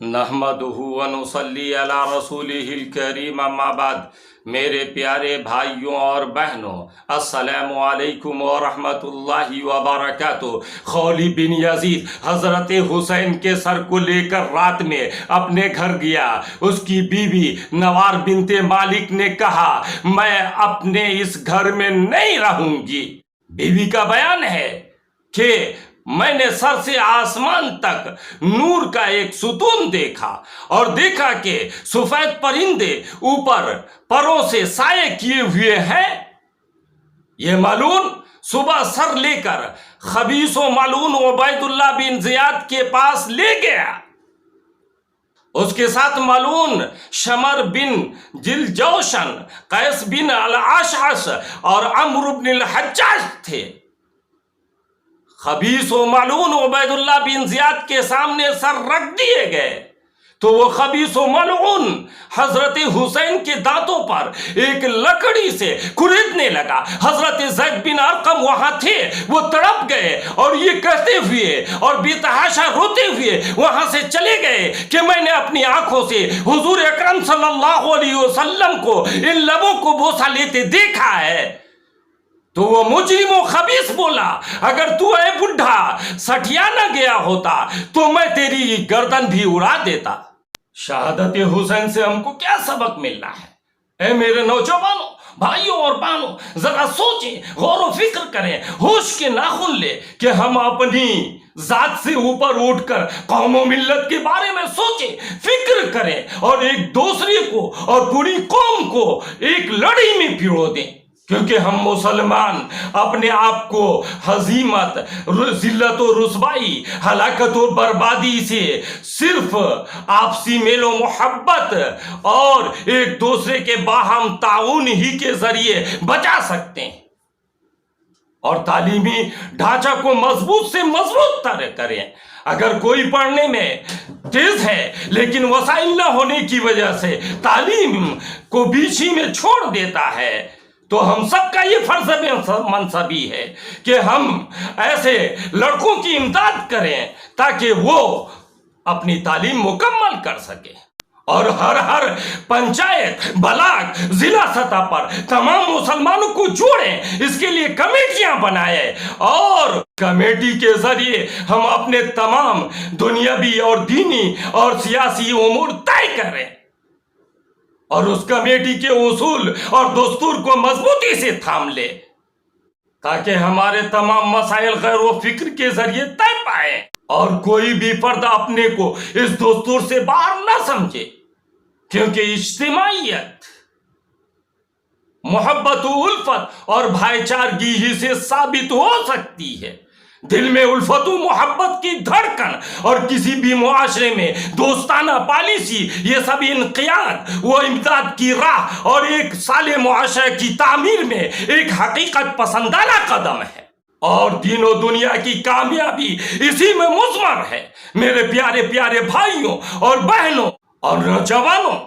نحمدہ ونصلی علی رسولہ الکریم اما بعد۔ میرے پیارے بھائیوں اور بہنوں، السلام علیکم ورحمۃ اللہ وبرکاتہ۔ خولی بن یزید حضرت حسین کے سر کو لے کر رات میں اپنے گھر گیا۔ اس کی بیوی نوار بنت مالک نے کہا، میں اپنے اس گھر میں نہیں رہوں گی۔ بیوی کا بیان ہے کہ میں نے سر سے آسمان تک نور کا ایک ستون دیکھا اور دیکھا کہ سفید پرندے اوپر پروں سے سائے کیے ہوئے ہیں۔ یہ ملعون صبح سر لے کر خبیث و ملعون عبید اللہ بن زیاد کے پاس لے گیا۔ اس کے ساتھ ملعون شمر بن جلجوشن، قیس بن الاشعث اور عمرو بن الحجاج تھے۔ خبیث و ملعون عبید اللہ بن زیاد کے سامنے سر رکھ دیے گئے تو وہ خبیث و ملعون حضرت حسین کے دانتوں پر ایک لکڑی سے کریدنے لگا۔ حضرت زید بن ارقم وہاں تھے، وہ تڑپ گئے اور یہ کہتے ہوئے اور بے تحاشا روتے ہوئے وہاں سے چلے گئے کہ میں نے اپنی آنکھوں سے حضور اکرم صلی اللہ علیہ وسلم کو ان لبوں کو بوسہ لیتے دیکھا ہے۔ تو وہ مجرم و خبیث بولا، اگر تو اے بڈھا سٹیانہ گیا ہوتا تو میں تیری گردن بھی اڑا دیتا۔ شہادت حسین سے ہم کو کیا سبق ملنا ہے؟ اے میرے نوجوانوں، بھائیوں اور بہنوں، ذرا سوچیں، غور و فکر کریں، ہوش کے ناخن لیں کہ ہم اپنی ذات سے اوپر اٹھ کر قوم و ملت کے بارے میں سوچیں، فکر کریں اور ایک دوسرے کو اور پوری قوم کو ایک لڑائی میں پرو دیں، کیونکہ ہم مسلمان اپنے آپ کو ہزیمت، ذلت و رسوائی، ہلاکت و بربادی سے صرف آپسی میل و محبت اور ایک دوسرے کے باہم تعاون ہی کے ذریعے بچا سکتے ہیں۔ اور تعلیمی ڈھانچہ کو مضبوط سے مضبوط تر کریں۔ اگر کوئی پڑھنے میں تیز ہے لیکن وسائل نہ ہونے کی وجہ سے تعلیم کو بیچ ہی میں چھوڑ دیتا ہے تو ہم سب کا یہ فرض منصبی ہے کہ ہم ایسے لڑکوں کی امداد کریں تاکہ وہ اپنی تعلیم مکمل کر سکیں، اور ہر پنچایت، بلاک، ضلع سطح پر تمام مسلمانوں کو جوڑیں، اس کے لیے کمیٹیاں بنائیں اور کمیٹی کے ذریعے ہم اپنے تمام دنیاوی اور دینی اور سیاسی امور طے کریں، اور اس کمیٹی کے اصول اور دستور کو مضبوطی سے تھام لے تاکہ ہمارے تمام مسائل غیر و فکر کے ذریعے طے پائیں اور کوئی بھی فرد اپنے کو اس دستور سے باہر نہ سمجھے، کیونکہ اجتماعیت محبت و الفت اور بھائی چارگی ہی سے ثابت ہو سکتی ہے۔ دل میں الفت و محبت کی دھڑکن اور کسی بھی معاشرے میں دوستانہ پالیسی، یہ سب انقیاد و امداد کی راہ اور ایک صالح معاشرے کی تعمیر میں ایک حقیقت پسندانہ قدم ہے، اور دین و دنیا کی کامیابی اسی میں مضمر ہے۔ میرے پیارے پیارے بھائیوں اور بہنوں اور نوجوانوں،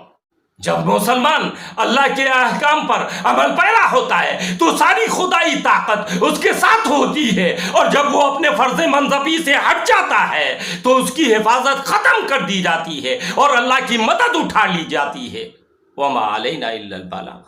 جب مسلمان اللہ کے احکام پر عمل پیرا ہوتا ہے تو ساری خدائی طاقت اس کے ساتھ ہوتی ہے، اور جب وہ اپنے فرض منصبی سے ہٹ جاتا ہے تو اس کی حفاظت ختم کر دی جاتی ہے اور اللہ کی مدد اٹھا لی جاتی ہے۔ وما علینا الا البلاغ۔